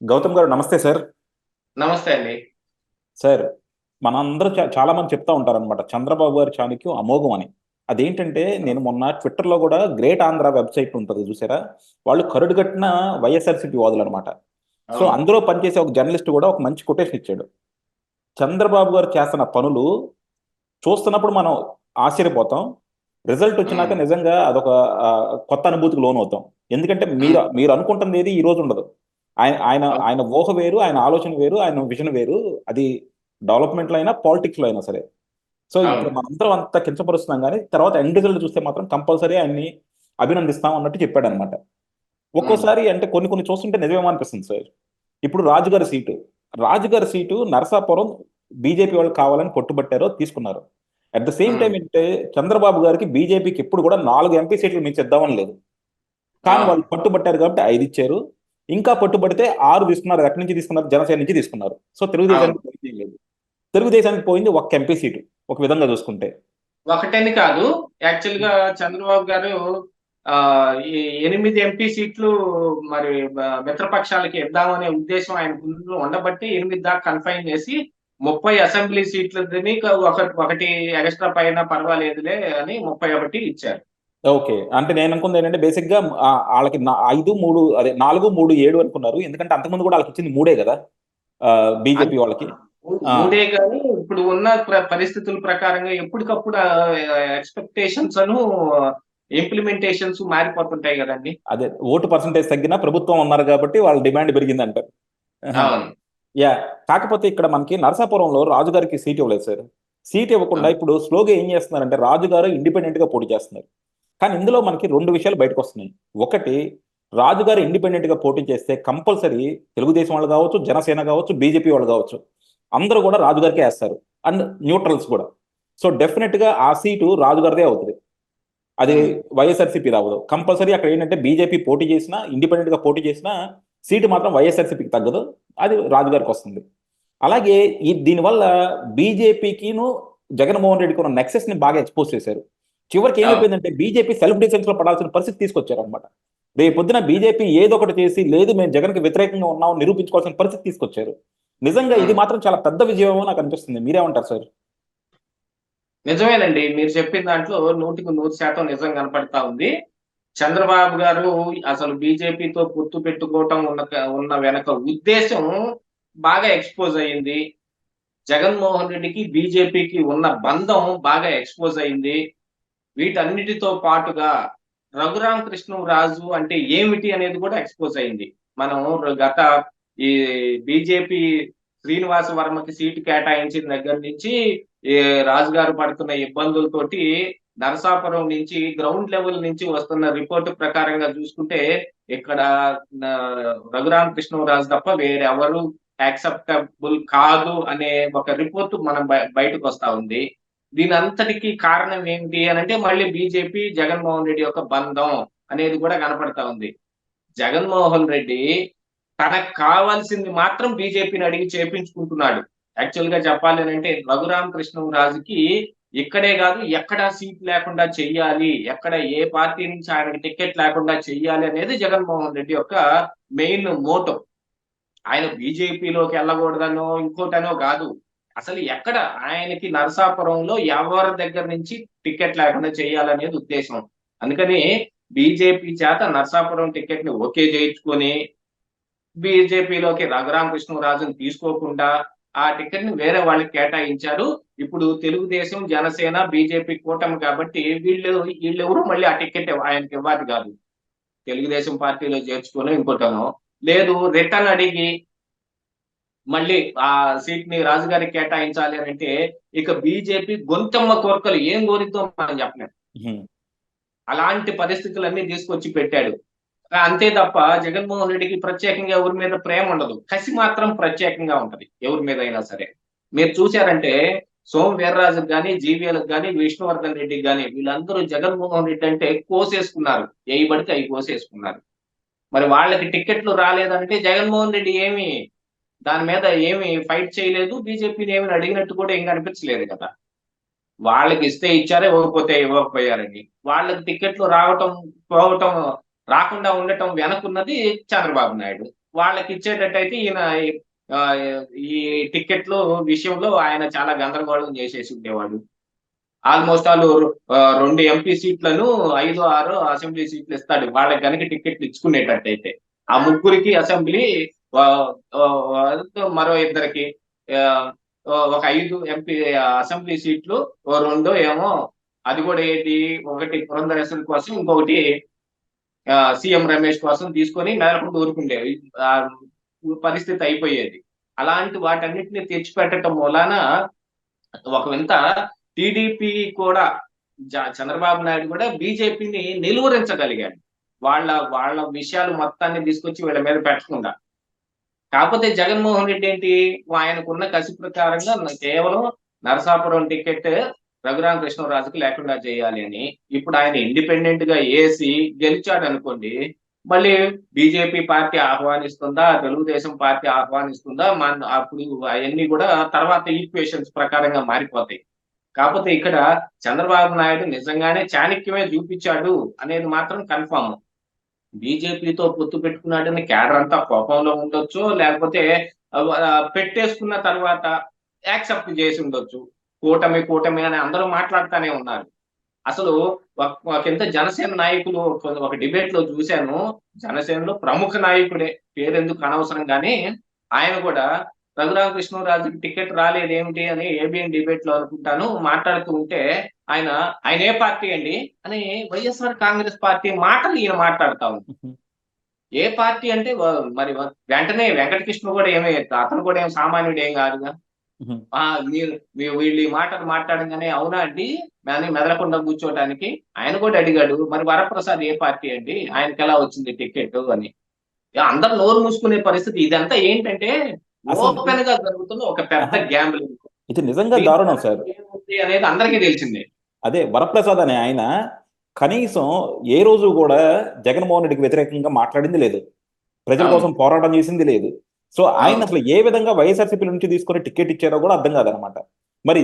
గౌతమ్ గారు నమస్తే సార్. నమస్తే అండి. సార్, మనందరూ చాలా మంది చెప్తా ఉంటారనమాట చంద్రబాబు గారి చాణక్యం అమోఘం అని. అదేంటంటే నేను మొన్న ట్విట్టర్లో కూడా గ్రేట్ ఆంధ్ర వెబ్సైట్ ఉంటుంది చూసారా, వాళ్ళు కరుడుగట్టిన వైఎస్ఆర్సీపీ వాదులు అనమాట. సో అవును. అందులో పనిచేసే ఒక జర్నలిస్ట్ కూడా ఒక మంచి కొటేషన్ ఇచ్చాడు. చంద్రబాబు గారు చేస్తున్న పనులు చూస్తున్నప్పుడు మనం ఆశ్చర్యపోతాం, రిజల్ట్ వచ్చినాక హ్మ్. నిజంగా అదొక ఆ, కొత్త అనుభూతికి లోనవుతాం. ఎందుకంటే మీరు హ్మ్. మీరు అనుకుంటుంది ఏది ఈ రోజు ఉండదు. ఆయన ఆయన అవును. ఆయన ఊహ వేరు, ఆయన ఆలోచన వేరు, ఆయన విజన్ వేరు. అది డెవలప్మెంట్ లో అయినా పాలిటిక్స్ లో అయినా సరే. సో ఇప్పుడు అవును. మనందరం అంత కించపరుస్తున్నాం, కానీ తర్వాత ఎండ్ రిజల్ట్ చూస్తే మాత్రం కంపల్సరీ ఆయన్ని అభినందిస్తాం అన్నట్టు చెప్పాడు అనమాట. హ్మ్. ఒక్కోసారి అంటే కొన్ని కొన్ని చూస్తుంటే నిజమేమో అనిపిస్తుంది సార్. ఇప్పుడు రాజుగారి సీటు నరసాపురం బీజేపీ వాళ్ళు కావాలని పట్టుబట్టారో తీసుకున్నారు. అట్ ద సేమ్ హ్మ్. టైం ఏంటంటే చంద్రబాబు గారికి బీజేపీకి ఎప్పుడు కూడా 4 ఎంపీ సీట్లు మించి ఇద్దామని లేదు. కానీ అవును. వాళ్ళు పట్టుబట్టారు కాబట్టి 5 ఇచ్చారు. ఇంకా పట్టుబడితే 6 తీసుకున్నారు. ఎక్కడి నుంచి తీసుకున్నారు? జనసేన నుంచి తీసుకున్నారు. సో అవును. తెలుగుదేశానికి పోయింది ఏం లేదు. తెలుగుదేశానికి పోయింది ఒక్క ఎంపీ సీటు, ఒక విధంగా చూసుకుంటే. ఒకటని కాదు. యాక్చువల్‌గా చంద్రబాబు గారు ఈ 8 ఎంపీ సీట్లు మరి మిత్రపక్షాలకి ఇద్దామనే ఉద్దేశం ఆయనకు ఉండబట్టి 8 దాకా కన్ఫైన్ చేసి 30 అసెంబ్లీ సీట్లని ఒకటి ఎక్స్‌ట్రా పైన పర్వాలేదులే అని 31 ఇచ్చారు. ఓకే. అంటే నేను అనుకుంది ఏంటంటే బేసిక్ గా వాళ్ళకి 5, 3 అదే 4, 3, 7 అనుకున్నారు. ఎందుకంటే అంతకుముందు కూడా వాళ్ళకి ఇచ్చింది 3 కదా, బీజేపీ వాళ్ళకి. ఆ, మూడే గాని ఇప్పుడు ఉన్న పరిస్థితుల ప్రకారంగా ఎప్పటికప్పుడు ఎక్స్‌పెక్టేషన్స్ ఇంప్లిమెంటేషన్స్ మారిపోతుంటాయి గదండీ! అదే ఓటు పర్సంటేజ్ తగ్గినా ప్రభుత్వం ఉన్నారు కాబట్టి వాళ్ళ డిమాండ్ పెరిగిందంటారు. అవును. యా. కాకపోతే ఇక్కడ మనకి నరసాపురంలో రాజుగారికి సీట్ ఇవ్వలేదు సార్. సీట్ ఇవ్వకుండా అవును. ఇప్పుడు స్లోగా ఏం చేస్తున్నారంటే రాజుగారు ఇండిపెండెంట్ గా పోటీ చేస్తున్నారు. కానీ ఇందులో మనకి రెండు విషయాలు బయటకు వస్తున్నాయి. ఒకటి, రాజుగారు ఇండిపెండెంట్ గా పోటీ చేస్తే కంపల్సరీ తెలుగుదేశం వాళ్ళు కావచ్చు, జనసేన కావచ్చు, బీజేపీ వాళ్ళు కావచ్చు, అందరూ కూడా రాజుగారికే వేస్తారు. అండ్ న్యూట్రల్స్ కూడా. సో డెఫినెట్ గా ఆ సీటు రాజుగారిదే అవుతుంది. అది హ్మ్. వైఎస్ఆర్సీపీ రావదు. కంపల్సరీ అక్కడ ఏంటంటే బీజేపీ పోటీ చేసినా, ఇండిపెండెంట్ గా పోటీ చేసినా సీటు మాత్రం వైఎస్ఆర్సీపీకి తగ్గదు. అది రాజుగారికి వస్తుంది. అలాగే దీనివల్ల బీజేపీకిను జగన్మోహన్ రెడ్డికి ఉన్న నెక్సెస్ ని బాగా ఎక్స్పోజ్ చేశారు. చివరికి అవును. ఏమైపోయిందంటే బీజేపీ సెల్ఫ్ డిఫెన్స్ లో పడాల్సిన పరిస్థితి తీసుకొచ్చారు అనమాట. రేపొద్దున బీజేపీ ఏదో ఒకటి చేసి, లేదు మేము జగన్కి వ్యతిరేకంగా ఉన్నాం నిరూపించుకోవాల్సిన పరిస్థితి తీసుకొచ్చారు. నిజంగా ఇది హ్మ్. మాత్రం చాలా పెద్ద విజయమేమో నాకు అనిపిస్తుంది. మీరేమంటారు సార్? నిజమేనండి. మీరు చెప్పిన దాంట్లో 100కి 100% నిజం కనపడతా ఉంది. చంద్రబాబు గారు అసలు బీజేపీతో పొత్తు పెట్టుకోవటం ఉన్న వెనక ఉద్దేశ్యం బాగా ఎక్స్‌పోజ్ అయింది. జగన్మోహన్ రెడ్డికి, బీజేపీకి ఉన్న బంధం బాగా ఎక్స్‌పోజ్ అయింది. వీటన్నిటితో పాటుగా రఘురామకృష్ణంరాజు అంటే ఏమిటి అనేది కూడా ఎక్స్‌పోజ్ అయింది. మనం గత ఈ బీజేపీ శ్రీనివాస వర్మకి సీటు కేటాయించిన దగ్గర నుంచి ఈ రాజుగారు పడుతున్న ఇబ్బందులతోటి నరసాపురం నుంచి గ్రౌండ్ లెవెల్ నుంచి వస్తున్న రిపోర్ట్ ప్రకారంగా చూసుకుంటే ఇక్కడ రఘురామకృష్ణంరాజు తప్ప వేరెవరు యాక్సెప్టబుల్ కాదు అనే ఒక రిపోర్ట్ మనం బయటకొస్తా ఉంది. దీనంతటికి కారణం ఏంటి అనంటే మళ్ళీ బీజేపీ, జగన్మోహన్ రెడ్డి యొక్క బంధం అనేది కూడా కనపడతా ఉంది. జగన్మోహన్ రెడ్డి తనకు కావాల్సింది మాత్రం బీజేపీని అడిగి చేపించుకుంటున్నాడు. యాక్చువల్‌గా చెప్పాలి అనంటే రఘురామకృష్ణంరాజుకి ఇక్కడే గాదు ఎక్కడా సీట్ లేకుండా చెయ్యాలి. ఎక్కడ ఏ పార్టీ నుంచి ఆయనకి టికెట్ లేకుండా చెయ్యాలి అనేది జగన్మోహన్ రెడ్డి యొక్క మెయిన్ మోటో. ఆయన బీజేపీలోకి ఎళ్ళకూడదనో, ఇంకోటనో గాదు. అసలు ఎక్కడ ఆయనకి నరసాపురంలో ఎవరి దగ్గర నుంచి టికెట్ లేకుండా చేయాలనేది ఉద్దేశం. అందుకని బీజేపీ చేత నరసాపురం టికెట్‌ని ఓకే జేయించుకొని, బీజేపీలోకి రఘురామకృష్ణరాజుని తీసుకోకుండా, ఆ టికెట్‌ని వేరే వాళ్ళకి కేటాయించారు. ఇప్పుడు తెలుగుదేశం, జనసేన, బీజేపీ కూటమి కాబట్టి ఈళ్ళెవరు మళ్ళీ ఆ టికెట్ ఆయనకివ్వాలి గాదు. తెలుగుదేశం పార్టీలో చేర్చుకొనో, ఇంకోటనో లేదు రిటర్న్ అడిగి మళ్ళీ ఆ సీట్‌ని రాజుగారికి కేటాయించాలి అనంటే, ఇక బీజేపీ గొంతెమ్మ కోర్కెలు ఏం కోరిద్దో మనం చెప్పలేం. హ్మ్. అలాంటి పరిస్థితులన్నీ తీసుకొచ్చి పెట్టాడు. అంతే తప్ప జగన్మోహన్ రెడ్డికి ప్రత్యేకంగా ఎవరి మీద ప్రేముండదు. కసి మాత్రం ప్రత్యేకంగా ఉంటది. ఎవరి మీదైనా సరే. మీరు చూసారంటే సోము వీర్రాజుకి గాని, జీవీఎల్‌కి గాని, విష్ణువర్ధన్ రెడ్డికి గాని వీళ్ళందరూ జగన్మోహన్ రెడ్డి అంటే కోసేసుకున్నారు. ఎయి పడితే అయి కోసేసుకున్నారు. మరి వాళ్ళకి టికెట్లు రాలేదంటే జగన్మోహన్ రెడ్డి దాని మీద ఏమి ఫైట్ చేయలేదు. బీజేపీని ఏమి అడిగినట్టు కూడా ఏం కనిపించలేదు కదా! వాళ్ళకిస్తే ఇచ్చారు, ఇవ్వకపోతే ఇవ్వకపోయారని. వాళ్ళకి టికెట్లు రావటం, పోవటం, రాకుండా ఉండటం వెనకున్నది చంద్రబాబు నాయుడు. వాళ్ళకి ఇచ్చేటట్టయితే ఈయన ఆ, ఈ టికెట్లు విషయంలో ఆయన చాలా గందరగోళం చేసేసి ఉండేవాడు. ఆల్మోస్ట్ వాళ్ళు 2 ఎంపీ సీట్లను 5, 6 అసెంబ్లీ సీట్లు ఇస్తాడు వాళ్ళకి గనుక టికెట్లు ఇచ్చుకునేటట్టయితే. ఆ ముగ్గురికి అసెంబ్లీ, మరో ఇద్దరికి ఒక 5 ఎంపీ అసెంబ్లీ సీట్లు, 2 ఏమో అది కూడా ఏంటి, ఒకటి పురంధరేశ్వరి కోసం, ఇంకొకటి సీఎం రమేష్ కోసం తీసుకొని మెదలకుండా ఊరుకుండేవి. ఆ పరిస్థితి అయిపోయేది. అలాంటి వాటన్నిటిని తెచ్చిపెట్టడం మూలాన ఒక వింత టీడీపీ కూడా, చంద్రబాబు నాయుడు కూడా బీజేపీని నిలువరించగలిగాడు. వాళ్ళ వాళ్ళ విషయాలు మొత్తాన్ని తీసుకొచ్చి వీళ్ళ మీద పెట్టకుండా. కాకపోతే జగన్మోహన్ రెడ్డి ఏంటి, ఆయనకున్న కసి ప్రకారంగా కేవలం నరసాపురం టికెట్ రఘురామకృష్ణరాజుకి లేకుండా చేయాలి అని. ఇప్పుడు ఆయన ఇండిపెండెంట్ గా ఏసి గెలిచాడు అనుకోండి, మళ్ళీ బీజేపీ పార్టీ ఆహ్వానిస్తుందా, తెలుగుదేశం పార్టీ ఆహ్వానిస్తుందా, అప్పుడు అవన్నీ కూడా తర్వాత ఈక్వేషన్స్ ప్రకారంగా మారిపోతాయి. కాకపోతే ఇక్కడ చంద్రబాబు నాయుడు నిజంగానే చాణక్యమే చూపించాడు అనేది మాత్రం కన్ఫామ్. బీజేపీతో పొత్తు పెట్టుకున్నాడని క్యాడర్ అంతా కోపంలో ఉండొచ్చు, లేకపోతే పెట్టేసుకున్న తర్వాత యాక్సెప్ట్ చేసి ఉండొచ్చు. కూటమి కూటమి అని అందరూ మాట్లాడుతూనే ఉన్నారు. అసలు ఒకంత జనసేన నాయకులు ఒక డిబేట్ లో చూశాను. జనసేనలో ప్రముఖ నాయకుడే, పేరెందుకు అనవసరం కానీ, ఆయన కూడా రఘురామకృష్ణరాజుకి టికెట్ రాలేదేమిటి అని ఏబిఎన్ డిబేట్ లో అనుకుంటాను మాట్లాడుతూ ఉంటే, ఆయన ఆయన ఏ పార్టీ అండి అని వైఎస్ఆర్ కాంగ్రెస్ పార్టీ మాటలు ఈయన మాట్లాడుతా ఉంటారు. ఏ పార్టీ అంటే మరి వెంటనే వెంకటకృష్ణ కూడా ఏమీ, అతను కూడా ఏం సామాన్యుడు ఏం కాదుగా. మీరు వీళ్ళు ఈ మాటలు మాట్లాడగానే అవునా అండి అని మెదలకుండా కూర్చోటానికి ఆయన కూడా అడిగాడు, మరి వరప్రసాద్ ఏ పార్టీ అండి, ఆయనకి ఎలా వచ్చింది టికెట్ అని. అందరు నోరు మూసుకునే పరిస్థితి. ఇదంతా ఏంటంటే అసలు ఓపెన్ గా జరుగుతున్న ఒక పెద్ద గ్యాంబ్లింగ్. ఇది నిజంగా దారుణం సార్. ఏముంది అనేది అందరికీ తెలిసిందే. అదే వరప్రసాద్ అనే ఆయన కనీసం ఏ రోజు కూడా జగన్మోహన్ రెడ్డికి వ్యతిరేకంగా మాట్లాడింది లేదు, ప్రజల కోసం పోరాటం చేసింది లేదు. సో ఆయన అసలు ఏ విధంగా వైఎస్ఆర్సీపీ నుంచి తీసుకొని టికెట్ ఇచ్చారో కూడా అర్థం కాదనమాట. మరి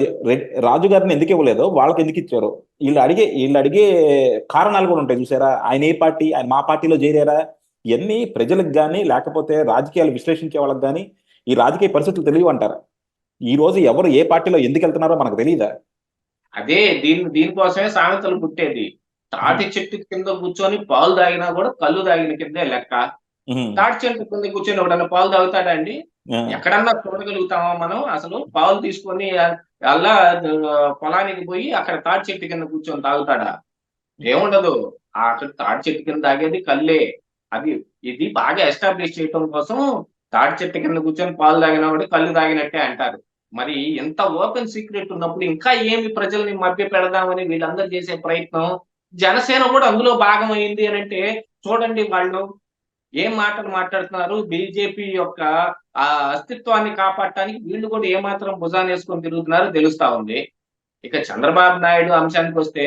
రాజు గారిని ఎందుకు ఇవ్వలేదో, వాళ్ళకి ఎందుకు ఇచ్చారో వీళ్ళు అడిగే కారణాలు కూడా ఉంటాయి చూసారా. ఆయన ఏ పార్టీ, ఆయన మా పార్టీలో చేరారా, ఇవన్నీ ప్రజలకు కానీ లేకపోతే రాజకీయాలు విశ్లేషించే వాళ్ళకి కానీ ఈ రాజకీయ పరిస్థితులు తెలియవు అంటారా. ఈ రోజు ఎవరు ఏ పార్టీలో ఎందుకు వెళ్తున్నారో మనకు తెలియదా. అదే దీనికోసమే సామెతలు పుట్టేది. తాటి చెట్టు కింద కూర్చొని పాలు తాగినా కూడా కళ్ళు తాగిన కిందే లెక్క. తాటి చెట్టు కింద కూర్చొని ఎవడన్నా పాలు తాగుతాడా అండి? ఎక్కడన్నా చూడగలుగుతామా మనం? అసలు పాలు తీసుకొని అలా పొలానికి పోయి అక్కడ తాటి చెట్టు కింద కూర్చొని తాగుతాడా? ఏముండదు. అక్కడ తాటి చెట్టు కింద తాగేది కళ్ళే. ఇది బాగా ఎస్టాబ్లిష్ చేయటం కోసం తాటి చెట్టు కింద కూర్చొని పాలు తాగినా కూడా కళ్ళు తాగినట్టే అంటారు. మరి ఎంత ఓపెన్ సీక్రెట్ ఉన్నప్పుడు ఇంకా ఏమి ప్రజల్ని మభ్య పెడదామని వీళ్ళందరూ చేసే ప్రయత్నం. జనసేన కూడా అందులో భాగమైంది అని అంటే చూడండి, వాళ్ళు ఏం మాటలు మాట్లాడుతున్నారు. బీజేపీ యొక్క ఆ అస్తిత్వాన్ని కాపాడటానికి వీళ్ళు కూడా ఏమాత్రం భుజాన్ని వేసుకొని తిరుగుతున్నారో తెలుస్తా ఉంది. ఇక చంద్రబాబు నాయుడు అంశానికి వస్తే,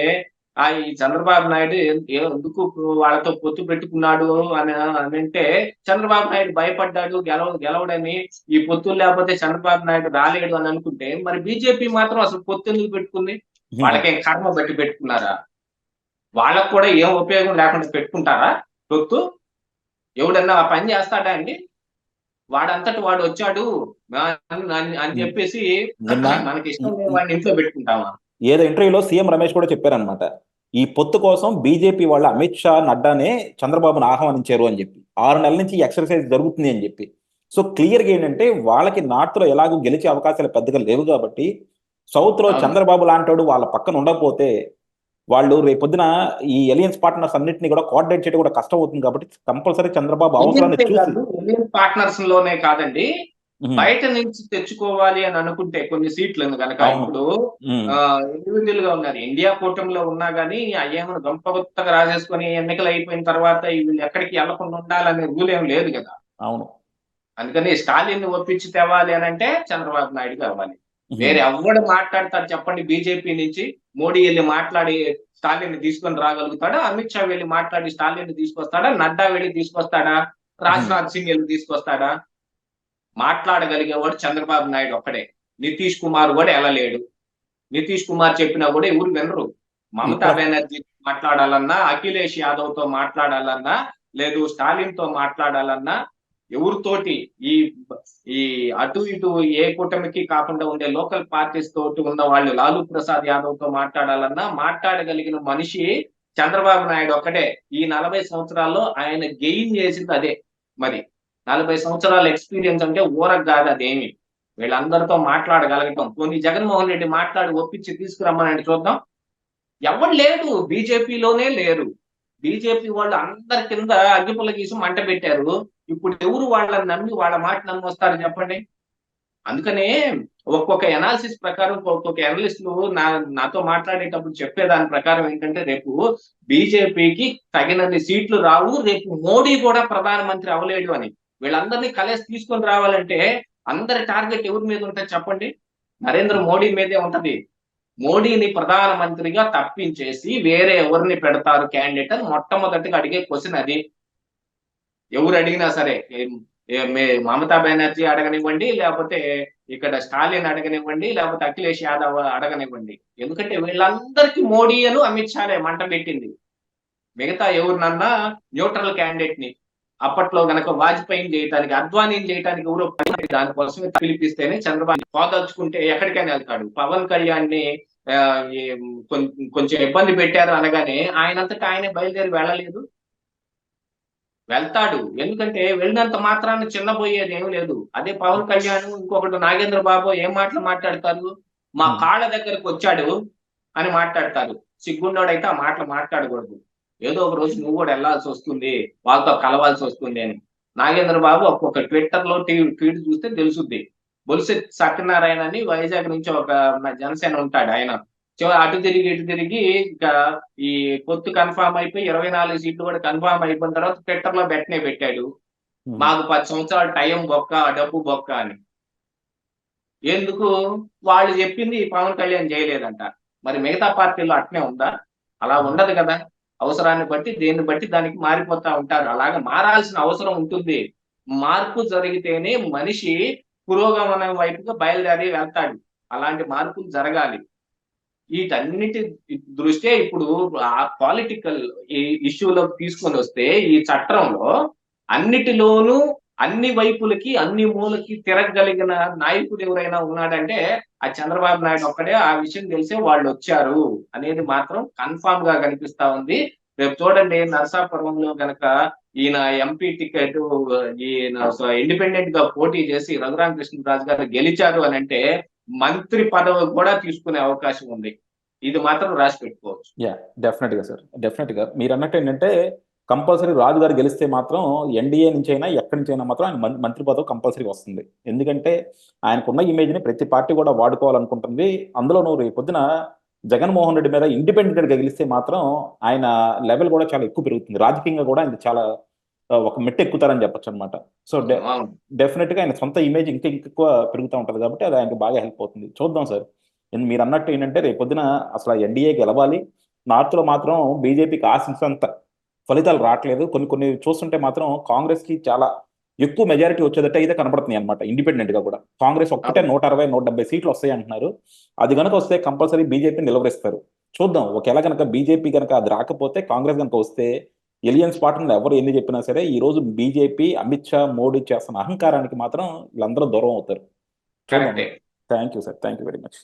ఈ చంద్రబాబు నాయుడు ఎందుకు వాళ్ళతో పొత్తు పెట్టుకున్నాడు అని అంటే, చంద్రబాబు నాయుడు భయపడ్డాడు గెలవడని. ఈ పొత్తులు లేకపోతే చంద్రబాబు నాయుడు రాలేడు అని అనుకుంటే, మరి బీజేపీ మాత్రం అసలు పొత్తు ఎందుకు పెట్టుకుంది? వాళ్ళకేం కర్మ బట్టి పెట్టుకున్నారా? వాళ్ళకు కూడా ఏం ఉపయోగం లేకుండా పెట్టుకుంటారా పొత్తు? ఎవడన్నా ఆ పని చేస్తాడా అండి? వాడంతటి వాడు వచ్చాడు అని చెప్పేసి మనకి ఇష్టం లేని వాడిని ఇంట్లో పెట్టుకుంటామా? ఏదో ఇంటర్వ్యూలో సీఎం రమేష్ కూడా చెప్పారనమాట, ఈ పొత్తు కోసం బీజేపీ వాళ్ళ అమిత్ షా నడ్డానే చంద్రబాబును ఆహ్వానించారు అని చెప్పి, 6 నెలల నుంచి ఈ ఎక్సర్సైజ్ జరుగుతుంది అని చెప్పి. సో క్లియర్గా ఏంటంటే వాళ్ళకి నార్త్ లో ఎలాగో గెలిచే అవకాశాలు పెద్దగా లేవు కాబట్టి, సౌత్ లో చంద్రబాబు లాంటాడు వాళ్ళ పక్కన ఉండకపోతే వాళ్ళు రేపొద్దున ఈ ఎలియన్స్ పార్ట్నర్స్ అన్నింటినీ కూడా కోఆర్డినేట్ చేయడం కూడా కష్టం అవుతుంది. కాబట్టి కంపల్సరీ చంద్రబాబు అవసరాన్ని చూసి పార్ట్నర్స్ లోనే కాదండి, బయట నుంచి తెచ్చుకోవాలి అని అనుకుంటే కొన్ని సీట్లను కనుక, ఇప్పుడు ఇండివిజువల్ గా ఉన్నారు, ఇండియా కూటమిలో ఉన్నా గానీ అయ్యేమో గొప్పగా రాసేసుకొని ఎన్నికలు అయిపోయిన తర్వాత వీళ్ళు ఎక్కడికి వెళ్లకుండా ఉండాలనే రూల్ ఏం లేదు కదా. అవును. అందుకని స్టాలిన్ ఒప్పించి తేవాలి అని అంటే చంద్రబాబు నాయుడు కావాలి. వేరే ఎవడు మాట్లాడతాడు చెప్పండి? బీజేపీ నుంచి మోడీ వెళ్ళి మాట్లాడి స్టాలిన్ తీసుకొని రాగలుగుతాడా? అమిత్ షా వెళ్ళి మాట్లాడి స్టాలిన్ తీసుకొస్తాడా? నడ్డా వెళ్ళి తీసుకొస్తాడా? రాజ్నాథ్ సింగ్ వెళ్ళి తీసుకొస్తాడా? మాట్లాడగలిగేవాడు చంద్రబాబు నాయుడు ఒక్కడే. నితీష్ కుమార్ కూడా వెళ్ళలేడు. నితీష్ కుమార్ చెప్పినా కూడా ఎవరు వినరు. మమతా బెనర్జీ మాట్లాడాలన్నా, అఖిలేష్ యాదవ్ తో మాట్లాడాలన్నా, లేదు స్టాలిన్ తో మాట్లాడాలన్నా, ఎవరితోటి ఈ ఈ అటు ఇటు ఏ కూటమికి కాకుండా ఉండే లోకల్ పార్టీస్ తోటి ఉన్న వాళ్ళు లాలూ ప్రసాద్ యాదవ్ తో మాట్లాడాలన్నా మాట్లాడగలిగిన మనిషి చంద్రబాబు నాయుడు ఒక్కటే. ఈ 40 సంవత్సరాల్లో ఆయన గెయిన్ చేసింది అదే. మరి 40 సంవత్సరాల ఎక్స్పీరియన్స్ అంటే ఊరకు కాదు అదేమి. వీళ్ళందరితో మాట్లాడగలగటం. పోనీ జగన్మోహన్ రెడ్డి మాట్లాడి ఒప్పించి తీసుకురమ్మనండి చూద్దాం. ఎవడు లేడు, బీజేపీలోనే లేరు. బీజేపీ వాళ్ళు అందరి కింద అగ్గిపుల్ల గీసి మంట పెట్టారు. ఇప్పుడు ఎవరు వాళ్ళని నమ్మి వాళ్ళ మాట నమ్మొస్తారు చెప్పండి. అందుకనే ఒక్కొక్క ఎనాలిసిస్ ప్రకారం ఒక్కొక్క అనలిస్టులు నాతో మాట్లాడేటప్పుడు చెప్పేదాని ప్రకారం ఏంటంటే, రేపు బీజేపీకి తగినన్ని సీట్లు రావు, రేపు మోడీ కూడా ప్రధానమంత్రి అవ్వలేడు అని. వీళ్ళందరినీ కలిసి తీసుకొని రావాలంటే అందరి టార్గెట్ ఎవరి మీద ఉంటుంది చెప్పండి? నరేంద్ర మోడీ మీదే ఉంటది. మోడీని ప్రధానమంత్రిగా తప్పించేసి వేరే ఎవరిని పెడతారు క్యాండిడేట్ అని మొట్టమొదటిగా అడిగే క్వశ్చన్ అది. ఎవరు అడిగినా సరే, మమతా బెనర్జీ అడగనివ్వండి, లేకపోతే ఇక్కడ స్టాలిన్ అడగనివ్వండి, లేకపోతే అఖిలేష్ యాదవ్ అడగనివ్వండి. ఎందుకంటే వీళ్ళందరికీ మోడీ అను అమిత్ షానే మంట పెట్టింది. మిగతా ఎవరినన్నా న్యూట్రల్ క్యాండిడేట్ ని అప్పట్లో గనక వాజ్పేయిని చేయటానికి, అద్వానీని చేయటానికి ఎవరో దానికోసమే పిలిపిస్తేనే చంద్రబాబు పోదలుచుకుంటే ఎక్కడికైనా వెళ్తాడు. పవన్ కళ్యాణ్ ని కొంచెం ఇబ్బంది పెట్టారు అనగానే ఆయనంతటా ఆయనే బయలుదేరి వెళ్ళలేదు. వెళ్తాడు. ఎందుకంటే వెళ్ళినంత మాత్రాన్ని చిన్నబోయేది ఏం లేదు. అదే పవన్ కళ్యాణ్ ఇంకొకటి నాగేంద్ర బాబు ఏం మాటలు మాట్లాడతారు? మా కాళ్ళ దగ్గరకు వచ్చాడు అని మాట్లాడతారు. సిగ్గుండోడైతే ఆ మాటలు మాట్లాడకూడదు. ఏదో ఒక రోజు నువ్వు కూడా వెళ్లాల్సి వస్తుంది, వాళ్ళతో కలవాల్సి వస్తుంది అని. నాగేంద్ర బాబు ఒక్కొక్క ట్విట్టర్ లో ట్వీట్ చూస్తే తెలుసుద్ది. బొలిసి సత్యనారాయణ అని వైజాగ్ నుంచి ఒక జనసేన ఉంటాడు ఆయన. అటు తిరిగి ఇటు తిరిగి ఇంకా ఈ పొత్తు కన్ఫామ్ అయిపోయి 24 సీట్లు కూడా కన్ఫామ్ అయిపోయిన తర్వాత ట్విట్టర్ లో పెట్టాడు. మాకు 10 సంవత్సరాలు టైం బొక్క, డబ్బు బొక్క అని. ఎందుకు? వాళ్ళు చెప్పింది పవన్ కళ్యాణ్ చేయలేదంట. మరి మిగతా పార్టీల్లో అట్నే ఉందా? అలా ఉండదు కదా. అవసరాన్ని బట్టి దేన్ని బట్టి దానికి మారిపోతా ఉంటారు. అలాగే మారాల్సిన అవసరం ఉంటుంది. మార్పు జరిగితేనే మనిషి పురోగమనం వైపుగా బయలుదేరి వెళ్తాడు. అలాంటి మార్పులు జరగాలి. వీటన్నిటి దృష్ట్యా ఇప్పుడు ఆ పొలిటికల్ ఇష్యూలోకి తీసుకొని వస్తే ఈ చట్టంలో అన్నిటిలోనూ అన్ని వైపులకి అన్ని మూలకి తిరగగలిగిన నాయకుడు ఎవరైనా ఉన్నాడంటే ఆ చంద్రబాబు నాయుడు ఒక్కడే. ఆ విషయం తెలిసే వాళ్ళు వచ్చారు అనేది మాత్రం కన్ఫామ్ గా కనిపిస్తా ఉంది. రేపు చూడండి, నరసాపురంలో గనక ఈయన ఎంపీ టికెట్ ఈయన ఇండిపెండెంట్ గా పోటీ చేసి రఘురామకృష్ణరాజు గారు గెలిచారు అని అంటే మంత్రి పదవి కూడా తీసుకునే అవకాశం ఉంది. ఇది మాత్రం రాసి పెట్టుకోవచ్చు. డెఫినెట్ గా సార్, డెఫినెట్ గా మీరు అన్నట్టు ఏంటంటే కంపల్సరీ రాజు గారు గెలిస్తే మాత్రం ఎన్డీఏ నుంచి అయినా ఎక్కడి నుంచి అయినా మాత్రం ఆయన మంత్రి పదవి కంపల్సరీ వస్తుంది. ఎందుకంటే ఆయనకున్న ఇమేజ్ ని ప్రతి పార్టీ కూడా వాడుకోవాలనుకుంటుంది. అందులోనూ రేపు పొద్దున జగన్మోహన్ రెడ్డి మీద ఇండిపెండెంట్ గా గెలిస్తే మాత్రం ఆయన లెవెల్ కూడా చాలా ఎక్కువ పెరుగుతుంది. రాజకీయంగా కూడా ఆయన చాలా ఒక మెట్టు ఎక్కుతారని చెప్పొచ్చు అనమాట. సో డెఫినెట్ గా ఆయన సొంత ఇమేజ్ ఇంకా ఎక్కువ పెరుగుతూ ఉంటది కాబట్టి అది ఆయనకు బాగా హెల్ప్ అవుతుంది. చూద్దాం సార్. మీరు అన్నట్టు ఏంటంటే రేపు పొద్దున అసలు ఎన్డీఏ గెలవాలి. నార్త్ లో మాత్రం బీజేపీకి ఆశించినంత ఫలితాలు రావట్లేదు. కొన్ని చూస్తుంటే మాత్రం కాంగ్రెస్ కి చాలా ఎక్కువ మెజారిటీ వచ్చేదట్టు అయితే కనపడుతున్నాయి అనమాట. ఇండిపెండెంట్ గా కూడా కాంగ్రెస్ ఒక్కటే 160, 170 సీట్లు వస్తాయి అంటున్నారు. అది కనుక వస్తే కంపల్సరీ బీజేపీ నిలవరిస్తారు. చూద్దాం. ఒకవేళ కనుక బీజేపీ కనుక అది రాకపోతే కాంగ్రెస్ కనుక వస్తే ఎలియన్స్ పార్టీలు ఎవరు ఎన్ని చెప్పినా సరే ఈ రోజు బీజేపీ, అమిత్ షా, మోడీ చేస్తున్న అహంకారానికి మాత్రం వీళ్ళందరూ దూరం అవుతారు. Thank you sir, thank you very much.